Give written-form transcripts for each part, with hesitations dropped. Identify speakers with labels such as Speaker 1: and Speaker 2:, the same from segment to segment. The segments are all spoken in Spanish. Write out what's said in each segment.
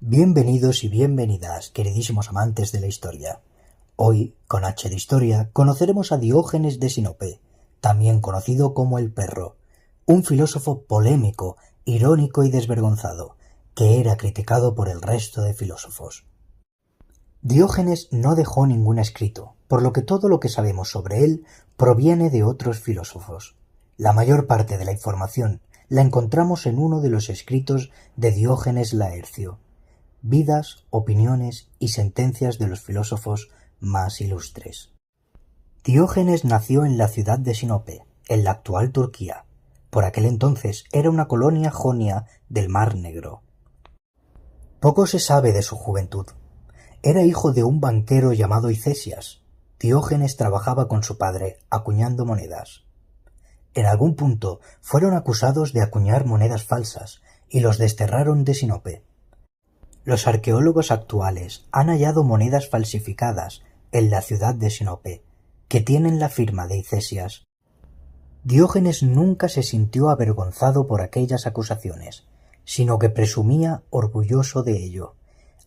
Speaker 1: Bienvenidos y bienvenidas, queridísimos amantes de la historia. Hoy, con H de Historia, conoceremos a Diógenes de Sinope, también conocido como el Perro, un filósofo polémico, irónico y desvergonzado, que era criticado por el resto de filósofos. Diógenes no dejó ningún escrito, por lo que todo lo que sabemos sobre él proviene de otros filósofos. La mayor parte de la información la encontramos en uno de los escritos de Diógenes Laercio, Vidas, opiniones y sentencias de los filósofos más ilustres. Diógenes nació en la ciudad de Sinope, en la actual Turquía. Por aquel entonces era una colonia jonia del Mar Negro. Poco se sabe de su juventud. Era hijo de un banquero llamado Icesias. Diógenes trabajaba con su padre acuñando monedas. En algún punto fueron acusados de acuñar monedas falsas y los desterraron de Sinope. Los arqueólogos actuales han hallado monedas falsificadas en la ciudad de Sinope, que tienen la firma de Icesias. Diógenes nunca se sintió avergonzado por aquellas acusaciones, sino que presumía orgulloso de ello.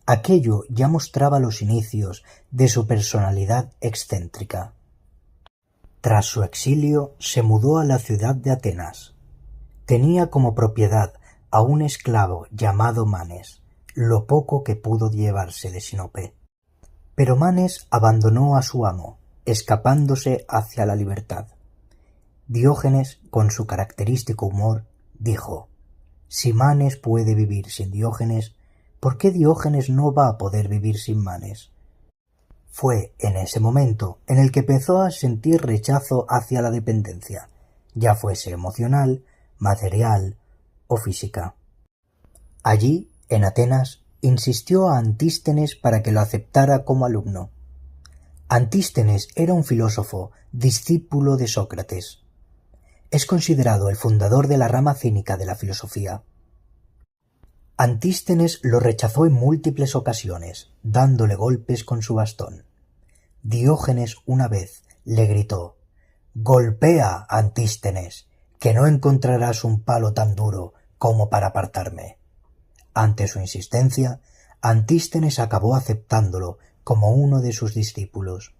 Speaker 1: Aquello ya mostraba los inicios de su personalidad excéntrica. Tras su exilio se mudó a la ciudad de Atenas. Tenía como propiedad a un esclavo llamado Manes, lo poco que pudo llevarse de Sinope. Pero Manes abandonó a su amo, escapándose hacia la libertad. Diógenes, con su característico humor, dijo: «Si Manes puede vivir sin Diógenes, ¿por qué Diógenes no va a poder vivir sin Manes?». Fue en ese momento en el que empezó a sentir rechazo hacia la dependencia, ya fuese emocional, material o física. Allí, en Atenas, insistió a Antístenes para que lo aceptara como alumno. Antístenes era un filósofo, discípulo de Sócrates. Es considerado el fundador de la rama cínica de la filosofía. Antístenes lo rechazó en múltiples ocasiones, dándole golpes con su bastón. Diógenes una vez le gritó: «Golpea, Antístenes, que no encontrarás un palo tan duro como para apartarme». Ante su insistencia, Antístenes acabó aceptándolo como uno de sus discípulos.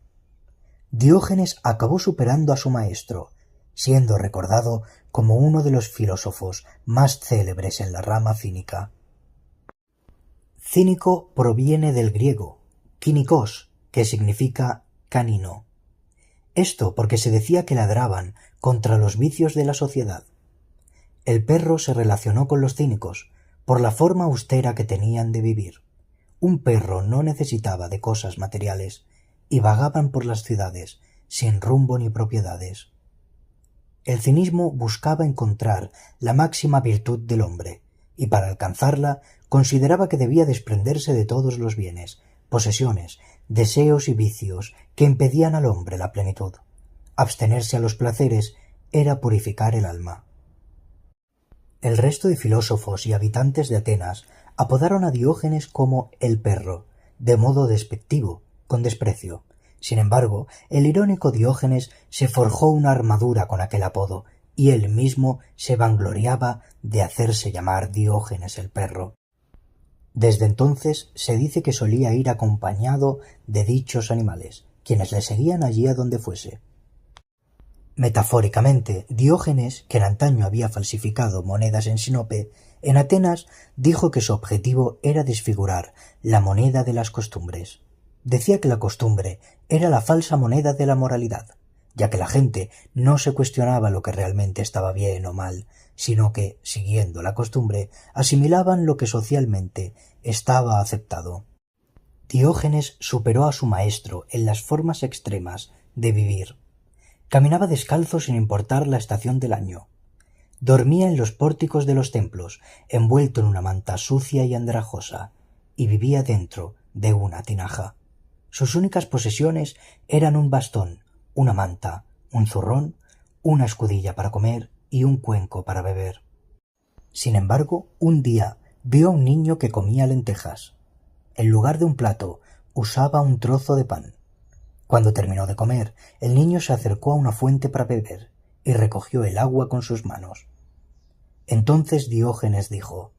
Speaker 1: Diógenes acabó superando a su maestro, siendo recordado como uno de los filósofos más célebres en la rama cínica. Cínico proviene del griego kínikos, que significa canino. Esto porque se decía que ladraban contra los vicios de la sociedad. El perro se relacionó con los cínicos por la forma austera que tenían de vivir. Un perro no necesitaba de cosas materiales y vagaban por las ciudades sin rumbo ni propiedades. El cinismo buscaba encontrar la máxima virtud del hombre y para alcanzarla consideraba que debía desprenderse de todos los bienes, posesiones, deseos y vicios que impedían al hombre la plenitud. Abstenerse a los placeres era purificar el alma. El resto de filósofos y habitantes de Atenas apodaron a Diógenes como el Perro, de modo despectivo, con desprecio. Sin embargo, el irónico Diógenes se forjó una armadura con aquel apodo, y él mismo se vangloriaba de hacerse llamar Diógenes el Perro. Desde entonces se dice que solía ir acompañado de dichos animales, quienes le seguían allí a donde fuese. Metafóricamente, Diógenes, que en antaño había falsificado monedas en Sinope, en Atenas dijo que su objetivo era desfigurar la moneda de las costumbres. Decía que la costumbre era la falsa moneda de la moralidad, ya que la gente no se cuestionaba lo que realmente estaba bien o mal, sino que, siguiendo la costumbre, asimilaban lo que socialmente estaba aceptado. Diógenes superó a su maestro en las formas extremas de vivir. Caminaba descalzo sin importar la estación del año. Dormía en los pórticos de los templos, envuelto en una manta sucia y andrajosa, y vivía dentro de una tinaja. Sus únicas posesiones eran un bastón, una manta, un zurrón, una escudilla para comer y un cuenco para beber. Sin embargo, un día vio a un niño que comía lentejas. En lugar de un plato, usaba un trozo de pan. Cuando terminó de comer, el niño se acercó a una fuente para beber y recogió el agua con sus manos. Entonces Diógenes dijo: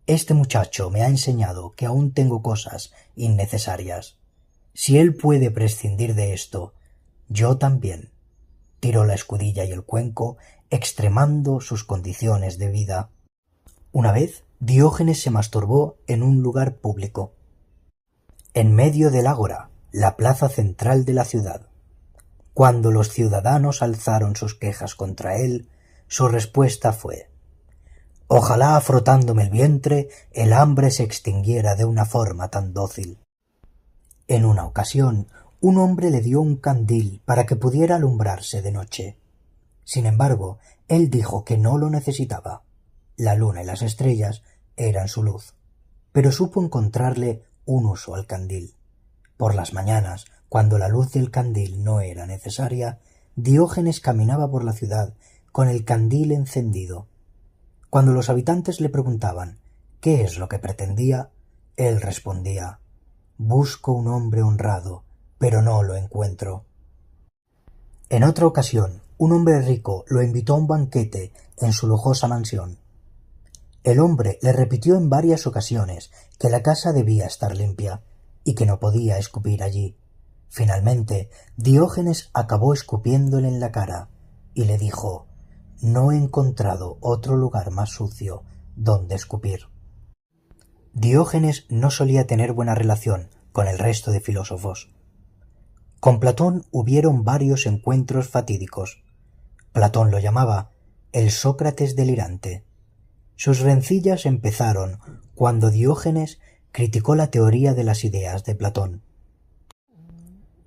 Speaker 1: Este muchacho me ha enseñado que aún tengo cosas innecesarias. Si él puede prescindir de esto, yo también. Tiró la escudilla y el cuenco, extremando sus condiciones de vida. Una vez, Diógenes se masturbó en un lugar público, en medio del ágora, la plaza central de la ciudad. Cuando los ciudadanos alzaron sus quejas contra él, su respuesta fue: «Ojalá frotándome el vientre el hambre se extinguiera de una forma tan dócil». En una ocasión, un hombre le dio un candil para que pudiera alumbrarse de noche. Sin embargo, él dijo que no lo necesitaba. La luna y las estrellas eran su luz, pero supo encontrarle un uso al candil. Por las mañanas, cuando la luz del candil no era necesaria, Diógenes caminaba por la ciudad con el candil encendido. Cuando los habitantes le preguntaban qué es lo que pretendía, él respondía: «Busco un hombre honrado, pero no lo encuentro». En otra ocasión, un hombre rico lo invitó a un banquete en su lujosa mansión. El hombre le repitió en varias ocasiones que la casa debía estar limpia y que no podía escupir allí. Finalmente, Diógenes acabó escupiéndole en la cara y le dijo: «No he encontrado otro lugar más sucio donde escupir». Diógenes no solía tener buena relación con el resto de filósofos. Con Platón hubieron varios encuentros fatídicos. Platón lo llamaba el Sócrates delirante. Sus rencillas empezaron cuando Diógenes criticó la teoría de las ideas de Platón.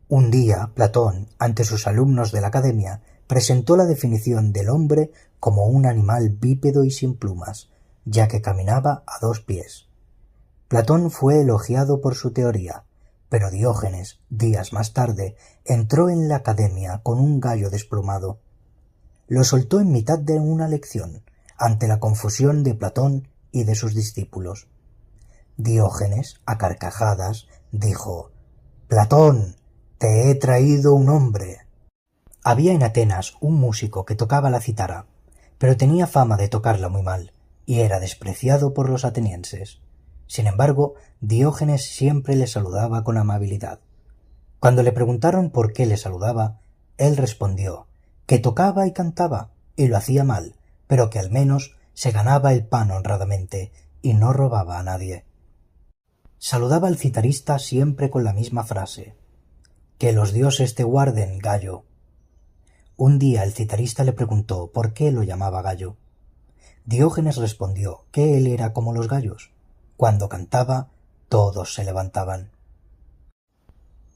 Speaker 1: Un día, Platón, ante sus alumnos de la academia, presentó la definición del hombre como un animal bípedo y sin plumas, ya que caminaba a 2 pies. Platón fue elogiado por su teoría, pero Diógenes, días más tarde, entró en la academia con un gallo desplumado. Lo soltó en mitad de una lección, ante la confusión de Platón y de sus discípulos. Diógenes, a carcajadas, dijo: «Platón, te he traído un hombre». Había en Atenas un músico que tocaba la cítara, pero tenía fama de tocarla muy mal, y era despreciado por los atenienses. Sin embargo, Diógenes siempre le saludaba con amabilidad. Cuando le preguntaron por qué le saludaba, él respondió que tocaba y cantaba, y lo hacía mal, pero que al menos se ganaba el pan honradamente y no robaba a nadie. Saludaba al citarista siempre con la misma frase: «Que los dioses te guarden, gallo». Un día el citarista le preguntó por qué lo llamaba gallo. Diógenes respondió que él era como los gallos: cuando cantaba, todos se levantaban.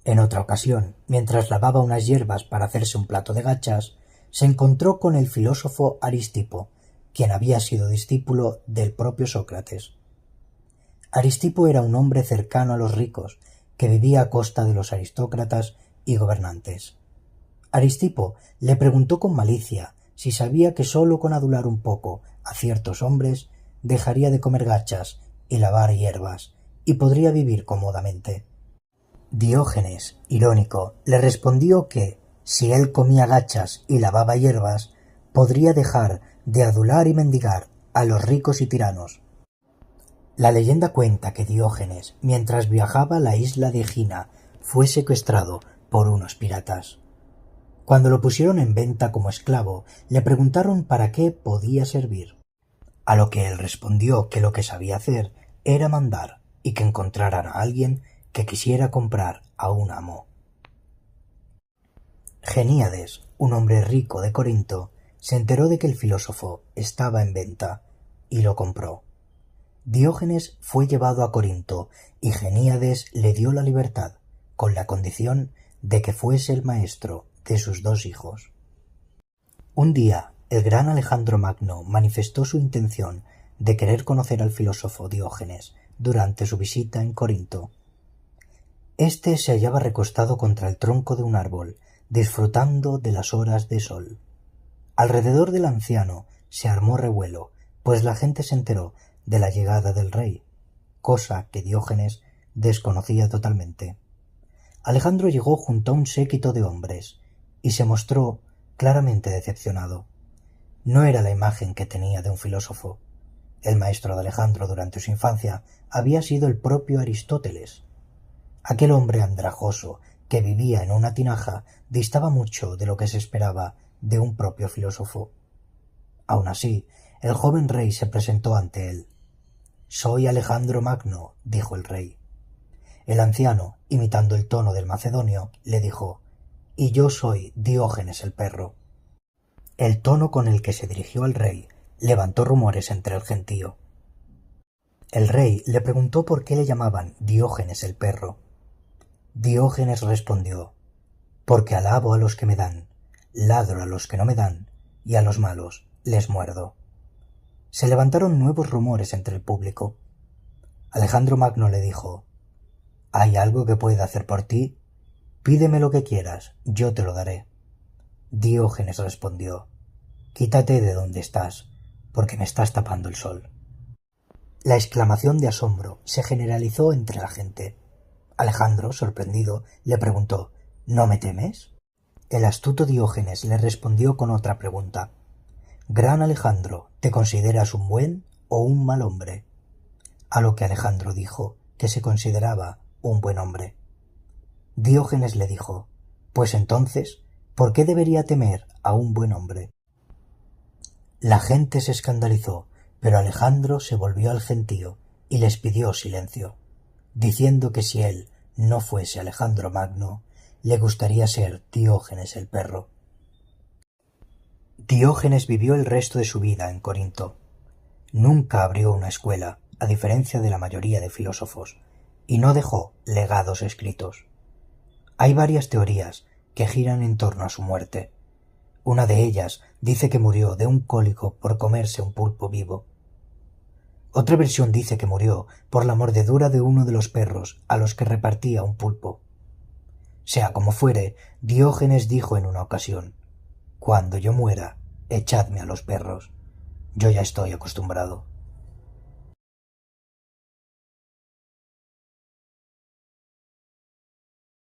Speaker 1: En otra ocasión, mientras lavaba unas hierbas para hacerse un plato de gachas, se encontró con el filósofo Aristipo, quien había sido discípulo del propio Sócrates. Aristipo era un hombre cercano a los ricos, que vivía a costa de los aristócratas y gobernantes. Aristipo le preguntó con malicia si sabía que sólo con adular un poco a ciertos hombres dejaría de comer gachas y lavar hierbas, y podría vivir cómodamente. Diógenes, irónico, le respondió que, si él comía gachas y lavaba hierbas, podría dejar de adular y mendigar a los ricos y tiranos. La leyenda cuenta que Diógenes, mientras viajaba a la isla de Egina, fue secuestrado por unos piratas. Cuando lo pusieron en venta como esclavo, le preguntaron para qué podía servir, a lo que él respondió que lo que sabía hacer era mandar y que encontraran a alguien que quisiera comprar a un amo. Geníades, un hombre rico de Corinto, se enteró de que el filósofo estaba en venta y lo compró. Diógenes fue llevado a Corinto y Geníades le dio la libertad, con la condición de que fuese el maestro de sus 2 hijos. Un día, el gran Alejandro Magno manifestó su intención de querer conocer al filósofo Diógenes durante su visita en Corinto. Este se hallaba recostado contra el tronco de un árbol, disfrutando de las horas de sol. Alrededor del anciano se armó revuelo, pues la gente se enteró de la llegada del rey, cosa que Diógenes desconocía totalmente. Alejandro llegó junto a un séquito de hombres y se mostró claramente decepcionado. No era la imagen que tenía de un filósofo. El maestro de Alejandro durante su infancia había sido el propio Aristóteles. Aquel hombre andrajoso que vivía en una tinaja distaba mucho de lo que se esperaba de un propio filósofo. Aun así, el joven rey se presentó ante él. «Soy Alejandro Magno», dijo el rey. El anciano, imitando el tono del macedonio, le dijo: «Y yo soy Diógenes el perro». El tono con el que se dirigió al rey levantó rumores entre el gentío. El rey le preguntó por qué le llamaban Diógenes el perro. Diógenes respondió: «Porque alabo a los que me dan, ladro a los que no me dan, y a los malos les muerdo». Se levantaron nuevos rumores entre el público. Alejandro Magno le dijo: «¿Hay algo que pueda hacer por ti? Pídeme lo que quieras, yo te lo daré». Diógenes respondió: «Quítate de donde estás, porque me estás tapando el sol». La exclamación de asombro se generalizó entre la gente. Alejandro, sorprendido, le preguntó: «¿No me temes?». El astuto Diógenes le respondió con otra pregunta: «Gran Alejandro, ¿te consideras un buen o un mal hombre?». A lo que Alejandro dijo que se consideraba un buen hombre. Diógenes le dijo: «Pues entonces, ¿por qué debería temer a un buen hombre?». La gente se escandalizó, pero Alejandro se volvió al gentío y les pidió silencio, diciendo que si él no fuese Alejandro Magno, le gustaría ser Diógenes el perro. Diógenes vivió el resto de su vida en Corinto. Nunca abrió una escuela, a diferencia de la mayoría de filósofos, y no dejó legados escritos. Hay varias teorías que giran en torno a su muerte. Una de ellas dice que murió de un cólico por comerse un pulpo vivo. Otra versión dice que murió por la mordedura de uno de los perros a los que repartía un pulpo. Sea como fuere, Diógenes dijo en una ocasión: «Cuando yo muera, echadme a los perros. Yo ya estoy acostumbrado».